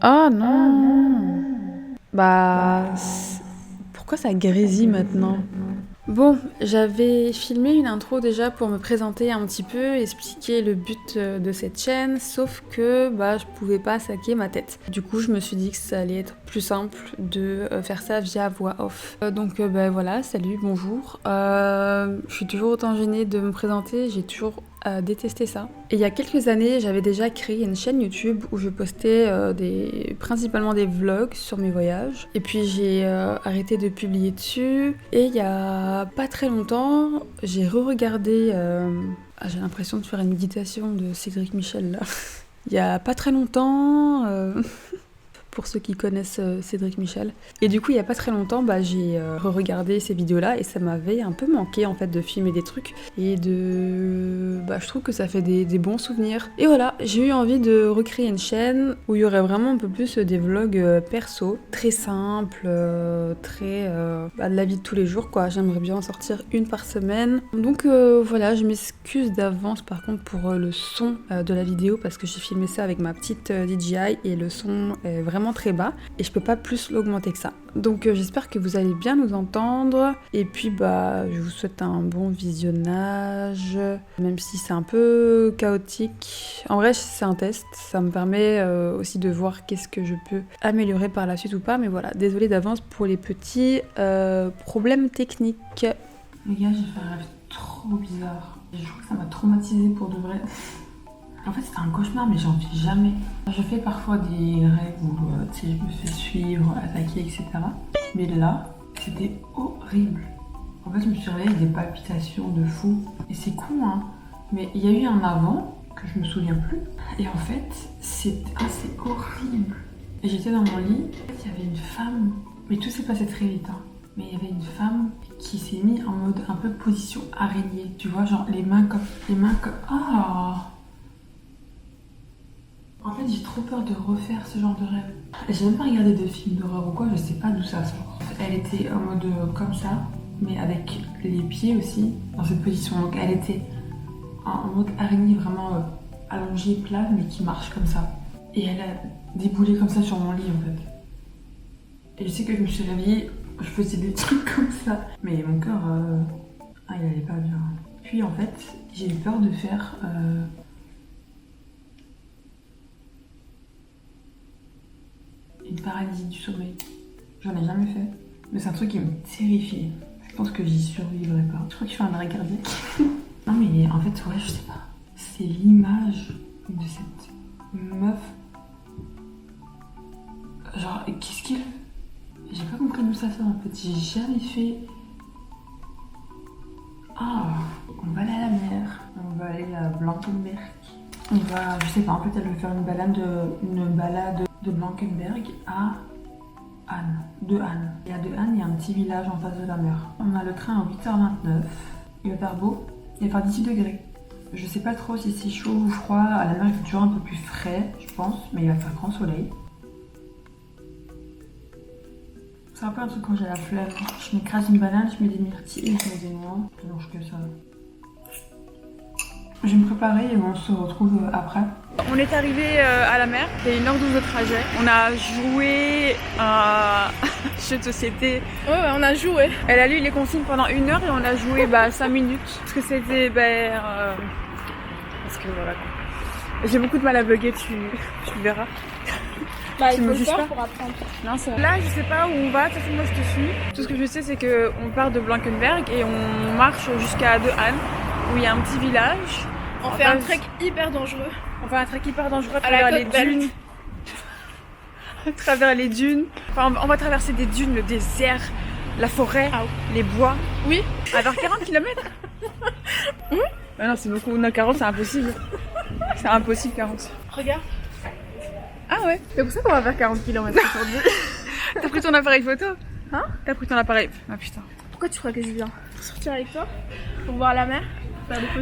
Oh non. Bah, pourquoi ça grésille maintenant? Bon, j'avais filmé une intro déjà pour me présenter un petit peu, expliquer le but de cette chaîne, sauf que je pouvais pas saquer ma tête. Du coup, je me suis dit que ça allait être plus simple de faire ça via voix off. Donc voilà, salut, bonjour. Je suis toujours autant gênée de me présenter, j'ai toujours détesté ça. Et il y a quelques années, j'avais déjà créé une chaîne YouTube où je postais principalement des vlogs sur mes voyages. Et puis j'ai arrêté de publier dessus. Et il y a pas très longtemps, j'ai re-regardé... j'ai l'impression de faire une méditation de Cédric Michel là. Il y a pas très longtemps... pour ceux qui connaissent Cédric Michel. Et du coup, il y a pas très longtemps, j'ai re-regardé ces vidéos-là et ça m'avait un peu manqué en fait de filmer des trucs et je trouve que ça fait des bons souvenirs. Et voilà, j'ai eu envie de recréer une chaîne où il y aurait vraiment un peu plus des vlogs perso, très simples, très de la vie de tous les jours quoi. J'aimerais bien en sortir une par semaine. Donc voilà, je m'excuse d'avance par contre pour le son de la vidéo parce que j'ai filmé ça avec ma petite DJI et le son est vraiment très bas et je peux pas plus l'augmenter que ça. Donc j'espère que vous allez bien nous entendre et puis je vous souhaite un bon visionnage même si c'est un peu chaotique. En vrai c'est un test, ça me permet aussi de voir qu'est-ce que je peux améliorer par la suite ou pas, mais voilà, désolée d'avance pour les petits problèmes techniques. Les gars, j'ai fait un rêve trop bizarre. Je crois que ça m'a traumatisée pour de vrai. En fait, c'était un cauchemar, mais j'en fais jamais. Je fais parfois des rêves où je me fais suivre, attaquer, etc. Mais là, c'était horrible. En fait, je me suis réveillée avec des palpitations de fou. Et c'est con, hein. Mais il y a eu un avant que je me souviens plus. Et en fait, c'est horrible. Et j'étais dans mon lit. Il y avait une femme. Mais tout s'est passé très vite, hein. Mais il y avait une femme qui s'est mise en mode un peu position araignée. Tu vois, genre les mains comme. Ah! En fait, j'ai trop peur de refaire ce genre de rêve. J'ai même pas regardé de film d'horreur ou quoi, je sais pas d'où ça sort. Elle était en mode comme ça, mais avec les pieds aussi dans cette position. Donc elle était en mode araignée vraiment allongée, plate, mais qui marche comme ça. Et elle a déboulé comme ça sur mon lit en fait. Et je sais que je me suis réveillée, je faisais des trucs comme ça. Mais mon cœur, il allait pas bien. Puis en fait, j'ai eu peur de faire... une paralysie du sommeil. J'en ai jamais fait. Mais c'est un truc qui me terrifie. Je pense que j'y survivrai pas. Je crois que je fais un arrêt cardiaque. Non mais en fait, ouais, je sais pas. C'est l'image de cette meuf. Genre, qu'est-ce qu'il... J'ai pas compris d'où ça sort en fait. J'ai jamais fait... Ah, on va aller à la mer. On va aller à Blankenberg. On va, je sais pas, en fait elle veut faire une balade de Blankenberg à Anne, de Anne. Et à de Anne, il y a un petit village en face de la mer. On a le train à 8h29. Il va faire beau, il va faire 18 degrés. Je sais pas trop si c'est chaud ou froid. À la mer, il fait toujours un peu plus frais, je pense, mais il va faire grand soleil. C'est un peu un truc quand j'ai la flemme. Je m'écrase une banane, je mets des myrtilles, je mets des noix, je mange que ça. Je vais me préparer et on se retrouve après. On est arrivé à la mer, il y a 1h12 de trajet. On a joué à jeu de société. Ouais, on a joué. Elle a lu les consignes pendant 1 heure et on a joué 5 minutes. Parce que c'était... parce que voilà. J'ai beaucoup de mal à bugger, tu verras. Il faut le faire pour apprendre. Non, là, je sais pas où on va, de toute façon, moi je te suis. Tout ce que je sais, c'est qu'on part de Blankenberg et on marche jusqu'à De Anne, où il y a un petit village. On fait un trek hyper dangereux. On fait un trek hyper dangereux à travers les dunes. À travers les dunes. Enfin, on va traverser des dunes, le désert, la forêt, les bois. Oui. À vers 40 km. Oui. Bah non, c'est beaucoup. Non, 40, c'est impossible. C'est impossible, 40. Regarde. Ah ouais. C'est pour ça qu'on va faire 40 km aujourd'hui. T'as pris ton appareil photo? Hein? T'as pris ton appareil? Ah putain. Pourquoi tu crois que je viens? Pour sortir avec toi? Pour voir la mer?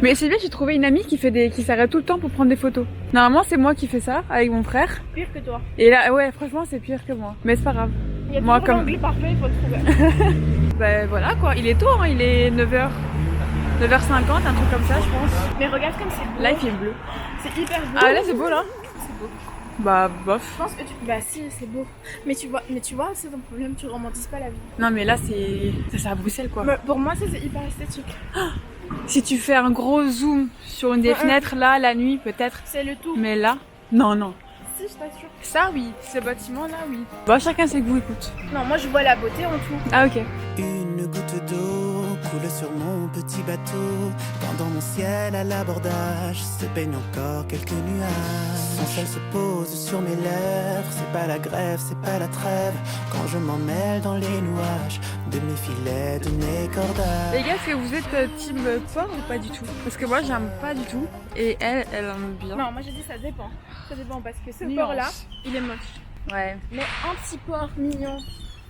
Mais c'est bien, j'ai trouvé une amie qui s'arrête tout le temps pour prendre des photos. Normalement, c'est moi qui fais ça avec mon frère. Pire que toi. Et là, ouais, franchement, c'est pire que moi. Mais c'est pas grave. Il y a moi, toujours l'angle parfait, il faut le trouver. Voilà quoi, il est tôt, hein, il est 9h. 9h50, un truc comme ça, je pense. Mais regarde comme c'est beau. Là, il fait bleu. C'est hyper beau. Ah, là, c'est beau, là. C'est beau. Bah, bof. Je pense que tu... Bah si, c'est beau. Mais tu vois, c'est ton problème, tu romantises pas la vie. Non, mais là, c'est à Bruxelles, quoi. Mais pour moi, ça c'est hyper esthétique. Si tu fais un gros zoom sur une des fenêtres, là, la nuit, peut-être. C'est le tout. Mais là, non. Si, je t'assure. Ça, oui. Ce bâtiment-là, oui. Bah, chacun ses goûts, écoute. Non, moi je vois la beauté en tout. Ah, ok. Une goutte d'eau coule sur mon petit bateau. Pendant mon ciel à l'abordage se peignent encore quelques nuages. Son sel se pose sur mes lèvres. C'est pas la grève, c'est pas la trêve. Quand je m'en mêle dans les nuages de mes filets, de mes cordages. Les gars, est-ce que vous êtes team porc ou pas du tout? Parce que moi, j'aime pas du tout. Et elle aime bien. Non, moi j'ai dit ça dépend. Ça dépend parce que ce Nuance. porc là, il est moche. Ouais. Mais un petit porc mignon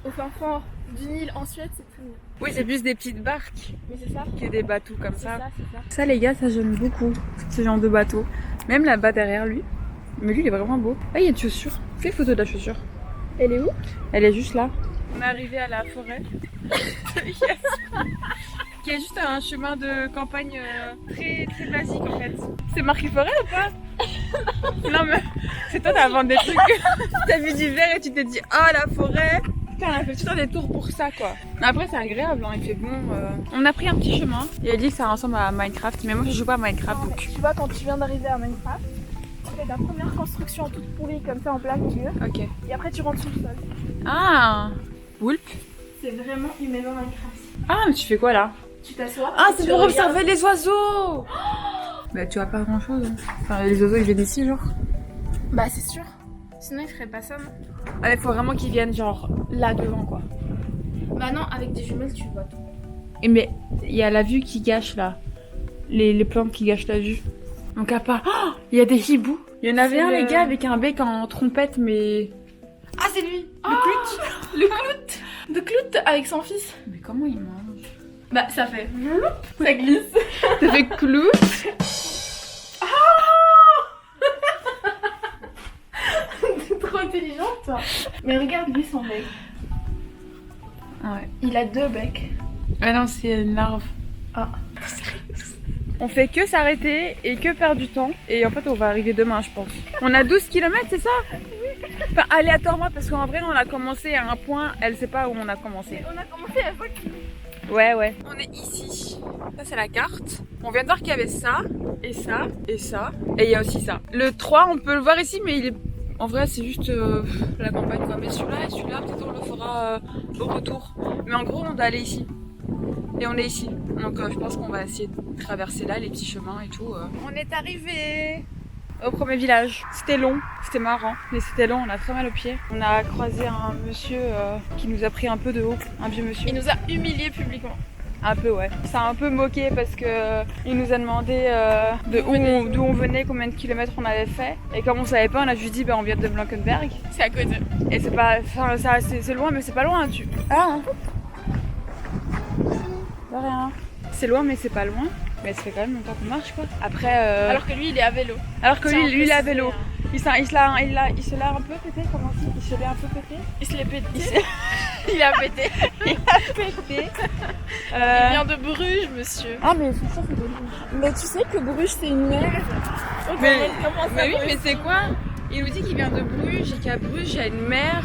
au fin fond d'une île en Suède, c'est plus mignon. Oui, c'est plus des petites barques Mais c'est ça. que des bateaux comme C'est ça. ça. Ça, les gars, ça j'aime beaucoup. Ce genre de bateau. Même là-bas derrière lui. Mais lui, il est vraiment beau. Ah, il y a une chaussure. Fais une photo de la chaussure. Elle est où? Elle est juste là. On est arrivé à la forêt. Qui est juste un chemin de campagne très très basique en fait. C'est marqué forêt ou pas? Non mais c'est toi t'as inventé des trucs. T'as vu du vert et tu t'es dit ah la forêt. Putain on a fait tout un détour pour ça quoi. Après c'est agréable, hein, il fait bon. On a pris un petit chemin. Il a dit que ça ressemble à Minecraft, mais moi je joue pas à Minecraft donc. Tu vois, quand tu viens d'arriver à Minecraft, tu fais ta première construction toute pourrie comme ça en plein milieu. Ok. Et après tu rentres sous le sol. Ah Woolp. C'est vraiment une maison Minecraft. Ah mais tu fais quoi là? Tu t'assois. Ah et c'est tu pour regardes. observer les oiseaux. Bah tu vois pas grand chose. Enfin les oiseaux ils viennent ici genre. Bah c'est sûr. Sinon ils feraient pas ça, non? Il faut vraiment qu'ils viennent genre là devant quoi. Bah non, avec des jumelles tu vois tout. Et mais il y a la vue qui gâche là. Les plantes qui gâchent la vue. Donc à part... Oh, il y a des hiboux. Il y en avait C'est un le- les gars avec un bec en trompette mais... Ah c'est lui. Le clout. Le clout. Le clout avec son fils. Mais comment il mange? Bah ça fait. Ça glisse. Ça fait clou. T'es trop intelligente toi. Mais regarde lui son bec. Ouais. Il a 2 becs. Ah non c'est une larve. Ah. On fait que s'arrêter et que perdre du temps. Et en fait on va arriver demain je pense. On a 12 km c'est ça? Enfin aléatoirement parce qu'en vrai on a commencé à un point, elle sait pas où on a commencé. On a commencé à fois. Ouais. On est ici. Ça c'est la carte. On vient de voir qu'il y avait ça, et ça, et ça. Et il y a aussi ça. Le 3 on peut le voir ici mais il est... En vrai c'est juste la campagne quoi. Mais celui-là et celui-là peut-être on le fera au retour. Mais en gros on doit aller ici. Et on est ici. Donc je pense qu'on va essayer de traverser là les petits chemins et tout. On est arrivé au premier village. C'était long, c'était marrant, mais c'était long, on a très mal aux pieds. On a croisé un monsieur qui nous a pris un peu de haut, un vieux monsieur. Il nous a humiliés publiquement. Un peu ouais. Il s'est un peu moqué parce que il nous a demandé d'où on venait, combien de kilomètres on avait fait. Et comme on savait pas, on a juste dit on vient de Blankenberg. C'est à côté. Et c'est pas, enfin c'est loin mais c'est pas loin. Ah. De rien. C'est loin mais c'est pas loin. Mais ça fait quand même longtemps qu'on marche quoi. Après. Alors que lui il est à vélo. Alors que Tiens, en lui plus, il est à c'est vélo. un- Il se l'a un peu pété, comment on dit? Il se l'est un peu pété. Il se l'est pété. Il a pété. Pété. Il vient de Bruges, monsieur. Ah mais ça c'est joli. Mais tu sais que Bruges c'est une mer. Mais oui mais c'est quoi? Il nous dit qu'il vient de Bruges et qu'à Bruges il y a une mer.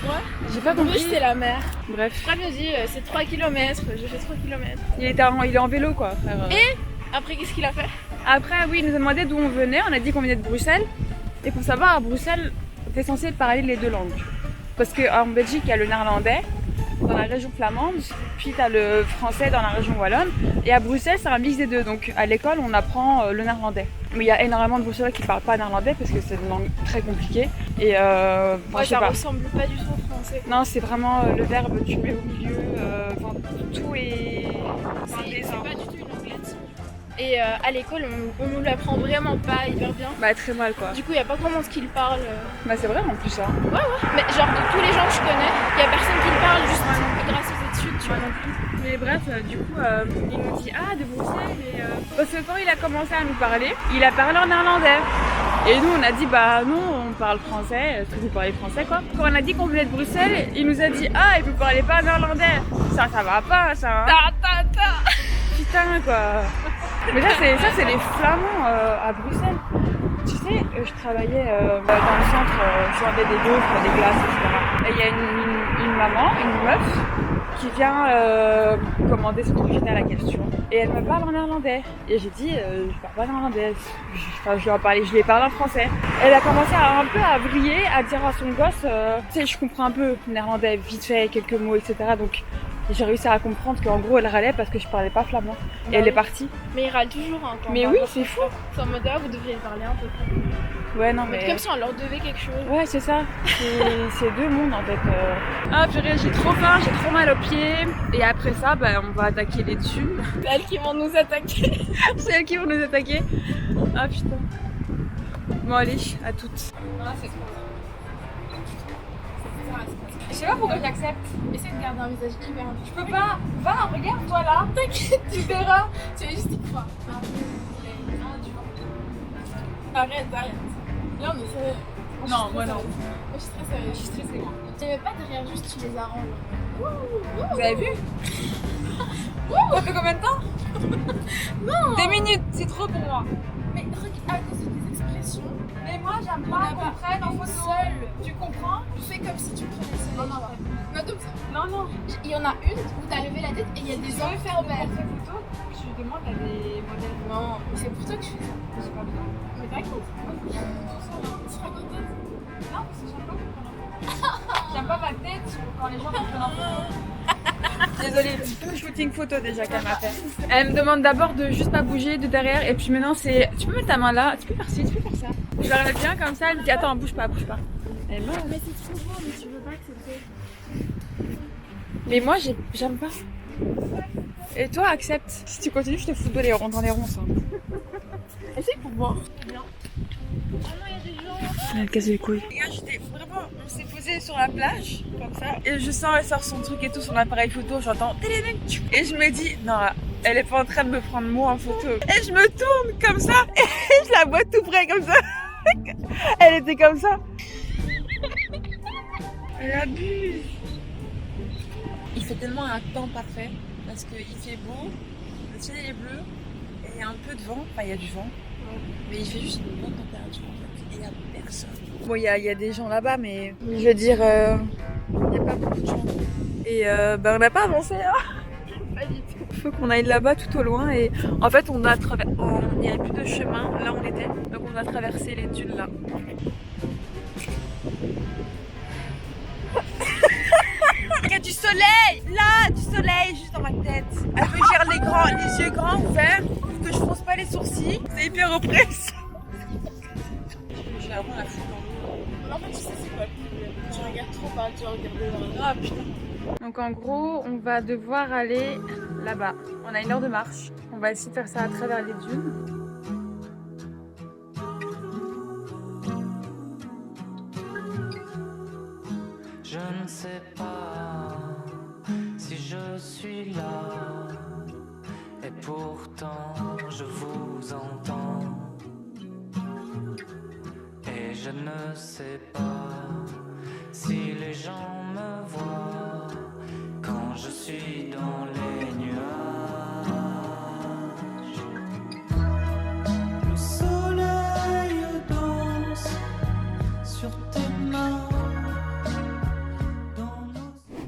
Ouais. J'ai pas compris. Bruges c'est la mer. Bref. Après il me dit c'est 3 km. J'ai fait 3 km. Il est en vélo quoi. Frère. Après qu'est-ce qu'il a fait? Après oui il nous a demandé d'où on venait. On a dit qu'on venait de Bruxelles. Et pour savoir à Bruxelles t'es censé parler les deux langues. Parce qu'en Belgique il y a le néerlandais dans la région flamande, puis t'as le français dans la région wallonne, et à Bruxelles c'est un mix des deux, donc à l'école on apprend le néerlandais. Mais il y a énormément de Bruxellois qui parlent pas néerlandais parce que c'est une langue très compliquée, et bon, Ouais, je sais ça pas. ressemble pas du tout au français. Non c'est vraiment le verbe, tu le mets au milieu, enfin, tout est... C'est pas du tout une langue latine. Et à l'école on nous l'apprend vraiment pas hyper bien. Bah très mal quoi. Du coup il y a pas comment ce qu'il parle. Bah c'est vrai en plus hein. Mais genre de tous les gens que je connais, il y a personne qui le parle juste grâce aux études, tu vois non plus. Mais bref, du coup, il nous dit ah de Bruxelles et parce que quand il a commencé à nous parler, il a parlé en néerlandais. Et nous on a dit bah non, on parle français, est-ce que vous parlez français quoi? Quand on a dit qu'on venait de Bruxelles, il nous a dit ah et vous parlez pas néerlandais. Ça va pas ça. Hein. Putain quoi. Mais ça c'est les Flamands à Bruxelles. Tu sais sais, je travaillais dans le centre, je vendais des gaufres, des glaces, etc. Et il y a une maman, une meuf, qui vient commander son truc, j'étais à la question. Et elle me parle en néerlandais. Et j'ai dit, je parle pas néerlandais. Je lui ai parlé en français. Elle a commencé un peu à vriller, à dire à son gosse, tu sais, je comprends un peu néerlandais, vite fait, quelques mots, etc. Donc j'ai réussi à comprendre qu'en gros elle râlait parce que je parlais pas flamand. Et elle est partie. Mais il râle toujours hein, quand Mais oui, c'est fou. C'est en mode vous devriez parler un peu plus. Ouais, non, mais. Comme si on leur devait quelque chose. Ouais, c'est ça. C'est deux mondes en fait. Ah, purée, j'ai trop faim, j'ai trop mal aux pieds. Et après ça, on va attaquer les dunes. C'est elles qui vont nous attaquer. C'est elles qui vont nous attaquer. Ah putain. Bon, allez, à toutes. Ah, c'est cool. Je sais pas pourquoi j'accepte. Essaye de garder un visage hyper intense. Je peux pas. Va, regarde-toi là. T'inquiète, tu verras. Tu vas juste y croire. Arrête. Là, on est sérieux. Non, moi non. Moi, je suis très sérieuse. Je suis stressée, moi. Tu mets pas derrière, juste tu les arranges. Vous avez vu? Ça fait combien de temps? Non. 2 minutes, c'est trop pour moi. Mais regarde, à cause de tes expressions, Mais moi, j'aime on pas n'a qu'on pas prenne en une photo. seule. Tu comprends? Fais comme si tu prenais le soleil. Non, comme ça. Non. Il y en a une où t'as levé la tête et il y a des hommes fermés. photos, je demande à des modèles. Non, c'est pour toi que je fais ça. J'ai pas besoin. Mais t'inquiète. Tu seras contente. Non, parce que j'aime pas qu'on prenne en photo. J'aime pas ma tête quand les gens me prennent en photo. Désolée, petit shooting photo déjà qu'elle m'a fait. Elle me demande d'abord de juste pas bouger de derrière et puis maintenant c'est... Tu peux mettre ta main là, tu peux faire ci, tu peux faire ça. Je la remets bien comme ça, elle me dit attends, bouge pas. Elle est morte. Mais c'est trop beau, mais tu veux pas accepter. Mais moi j'aime pas. Et toi accepte. Si tu continues je te fous dans les ronds ça. Essaye pour voir. Bien. Oh non, il y a des gens. Elle casse les couilles. Les gars, on s'est posé sur la plage, comme ça. Et je sens, elle sort son truc et tout, son appareil photo, j'entends. Et je me dis, non, elle est pas en train de me prendre moi en photo. Et je me tourne comme ça, et je la vois tout près comme ça. Elle était comme ça. Elle abuse. Il fait tellement un temps parfait, parce qu'il fait beau, le ciel est bleu, et il y a un peu de vent, enfin il y a du vent. Mais il fait juste une bonne température en fait, et il n'y a personne. Bon, il y a des gens là-bas, mais je veux dire, il n'y a pas beaucoup de gens. Et on n'a pas avancé là. Pas du tout. Il faut qu'on aille là-bas tout au loin et en fait il n'y avait plus de chemin là où on était, donc on a traversé les dunes là. Il y a du soleil, là, du soleil juste dans ma tête. Elle veut que j'ai les yeux grands ouverts, que je fronce pas les sourcils. C'est hyper oppressant. J'ai vraiment la foule dans En fait, tu sais, c'est quoi le problème? Tu regardes trop pas, tu vas regarder dans le. Ah putain. Donc en gros, on va devoir aller là-bas. On a 1 heure de marche. On va essayer de faire ça à travers les dunes. Je ne sais pas si je suis là, et pourtant je vous entends. Et je ne sais pas si les gens me voient quand je suis dans les nuages. Le soleil danse sur tes mains.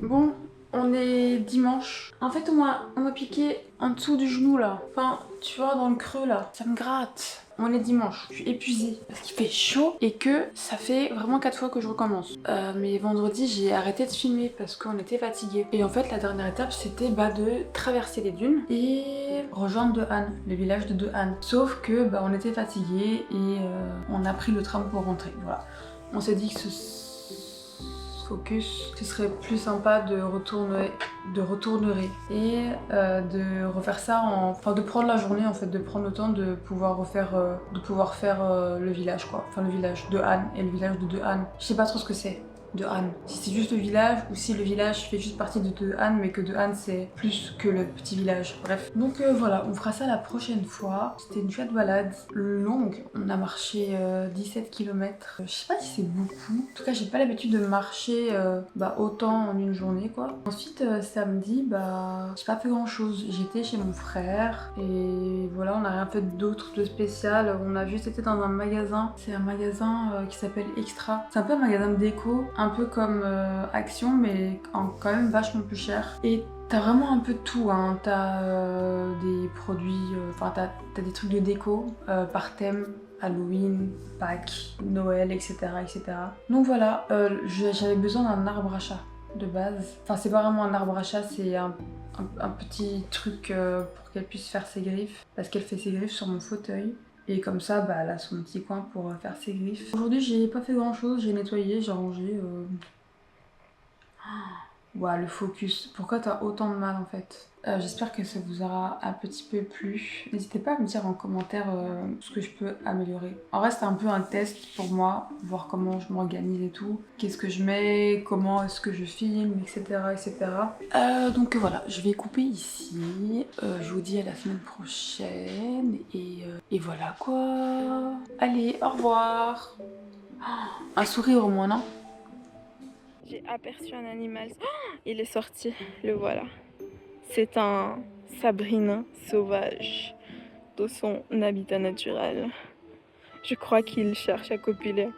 Bon, on est dimanche. En fait, on m'a piqué en dessous du genou là. Enfin, tu vois, dans le creux là. Ça me gratte. On est dimanche. Je suis épuisée parce qu'il fait chaud et que ça fait vraiment 4 fois que je recommence. Mais vendredi, j'ai arrêté de filmer parce qu'on était fatigués. Et en fait, la dernière étape, c'était de traverser les dunes et rejoindre De Han, le village de Han. Sauf que on était fatigués et on a pris le tram pour rentrer. Voilà. On s'est dit que ce serait plus sympa de retourner et de refaire ça de prendre la journée en fait, de prendre le temps de pouvoir faire le village quoi, enfin le village de Han et le village de Han. Je sais pas trop ce que c'est. de Han. Si c'est juste le village ou si le village fait juste partie de Han mais que de Han c'est plus que le petit village. Bref. Donc voilà, on fera ça la prochaine fois. C'était une chouette balade longue. On a marché 17 km. Je sais pas si c'est beaucoup. En tout cas, j'ai pas l'habitude de marcher autant en une journée quoi. Ensuite, samedi, j'ai pas fait grand chose. J'étais chez mon frère et voilà, on n'a rien fait d'autre de spécial. On a juste été dans un magasin. C'est un magasin qui s'appelle Extra. C'est un peu un magasin de déco, un peu comme Action, mais quand même vachement plus cher. Et t'as vraiment un peu de tout, hein. T'as des produits, t'as des trucs de déco par thème. Halloween, Pâques, Noël, etc. etc. Donc voilà, j'avais besoin d'un arbre à chat de base. Enfin, c'est pas vraiment un arbre à chat, c'est un petit truc pour qu'elle puisse faire ses griffes. Parce qu'elle fait ses griffes sur mon fauteuil. Et comme ça, elle a son petit coin pour faire ses griffes. Aujourd'hui, j'ai pas fait grand chose, j'ai nettoyé, j'ai rangé. Ouah, le focus. Pourquoi t'as autant de mal en fait? J'espère que ça vous aura un petit peu plu. N'hésitez pas à me dire en commentaire ce que je peux améliorer. En vrai, c'est un peu un test pour moi, voir comment je m'organise et tout. Qu'est-ce que je mets, comment est-ce que je filme, etc. etc. Donc voilà, je vais couper ici. Je vous dis à la semaine prochaine. Et voilà quoi. Allez, au revoir. Un sourire au moins, non? J'ai aperçu un animal. Oh, il est sorti, le voilà. C'est un sabrina sauvage dans son habitat naturel. Je crois qu'il cherche à copuler.